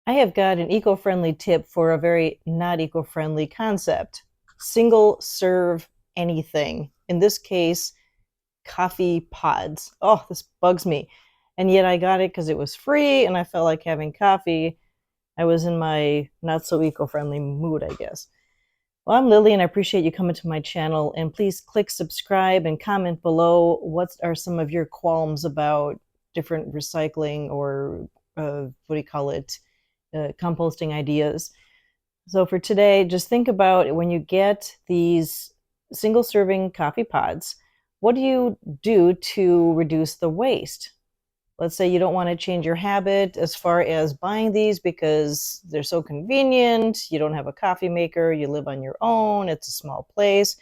I have got an eco-friendly tip for a very not eco-friendly concept. Single serve anything. In this case, coffee pods. Oh, this bugs me. And yet I got it because it was free and I felt like having coffee. I was in my not so eco-friendly mood, I guess. Well, I'm Lily and I appreciate you coming to my channel. And please click subscribe and comment below what are some of your qualms about different recycling or what do you call it? Composting ideas. So for today, just think about when you get these single serving coffee pods, what do you do to reduce the waste? Let's say you don't want to change your habit as far as buying these because they're so convenient. You don't have a coffee maker, you live on your own, it's a small place.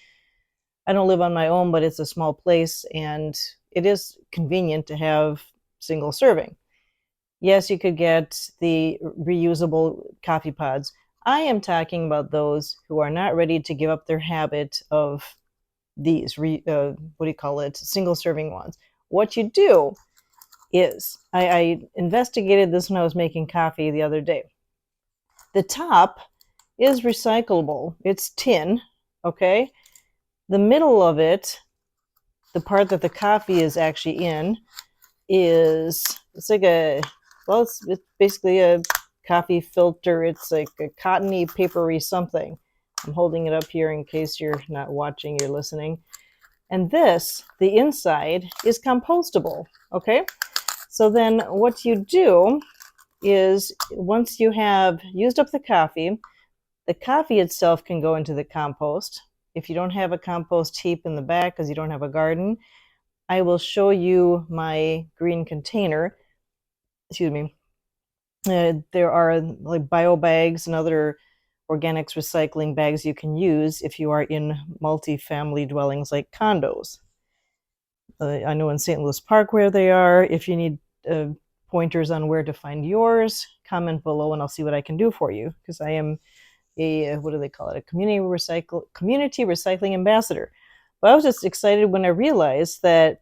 I don't live on my own, but it's a small place and it is convenient to have single serving. Yes, you could get the reusable coffee pods. I am talking about those who are not ready to give up their habit of these, what do you call it, single serving ones. What you do is, I investigated this when I was making coffee the other day. The top is recyclable. It's tin, okay? The middle of it, the part that the coffee is actually in, it's like a, well, it's basically a coffee filter. It's like a cottony, papery something. I'm holding it up here in case you're not watching, you're listening. And this, the inside, is compostable, okay? So then what you do is once you have used up the coffee itself can go into the compost. If you don't have a compost heap in the back because you don't have a garden, I will show you my green container. Excuse me. There are like bio bags and other organics recycling bags you can use if you are in multi-family dwellings like condos. I know in St. Louis Park where they are. If you need pointers on where to find yours, comment below and I'll see what I can do for you, because I am a, what do they call it, a community recycling ambassador. But I was just excited when I realized that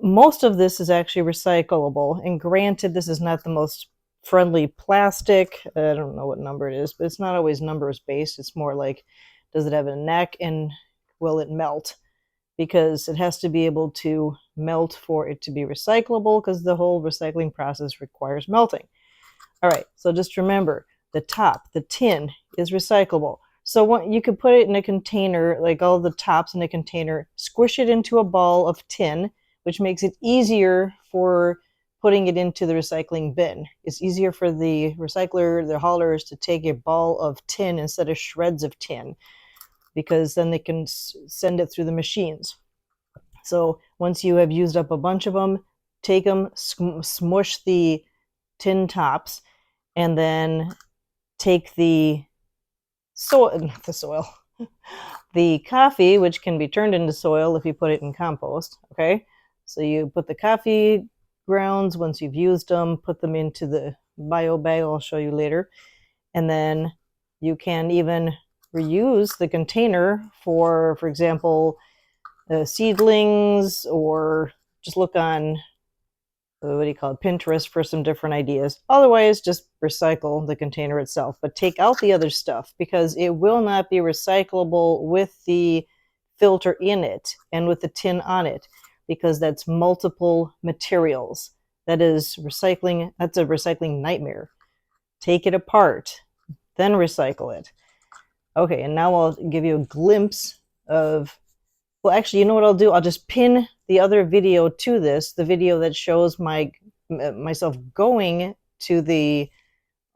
most of this is actually recyclable. And granted, this is not the most friendly plastic. I don't know what number it is, but it's not always numbers based. It's more like, does it have a neck and will it melt? Because it has to be able to melt for it to be recyclable, because the whole recycling process requires melting. All right, so just remember, the top, the tin, is recyclable. So you could put it in a container, like all the tops in a container, squish it into a ball of tin, which makes it easier for putting it into the recycling bin. It's easier for the recycler, the haulers, to take a ball of tin instead of shreds of tin, because then they can send it through the machines. So once you have used up a bunch of them, take them, smush the tin tops, and then take the soil, the coffee, which can be turned into soil if you put it in compost, okay? So you put the coffee grounds, once you've used them, put them into the bio bag, I'll show you later. And then you can even reuse the container for example, seedlings, or just look on what do you call it, Pinterest, for some different ideas. Otherwise, just recycle the container itself, but take out the other stuff because it will not be recyclable with the filter in it and with the tin on it, because that's multiple materials. That is recycling. That's a recycling nightmare. Take it apart, then recycle it. Okay, and now I'll give you a glimpse of, well, actually, you know what I'll do? I'll just pin the other video to this, the video that shows myself going to the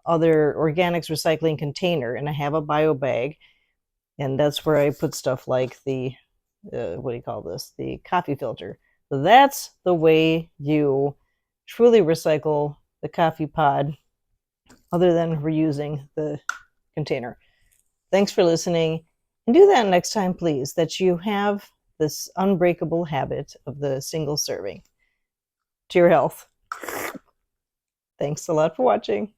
other organics recycling container, and I have a bio bag, and that's where I put stuff like the, what do you call this? The coffee filter. So that's the way you truly recycle the coffee pod, other than reusing the container. Thanks for listening, and do that next time, please, that you have this unbreakable habit of the single serving. To your health. Thanks a lot for watching.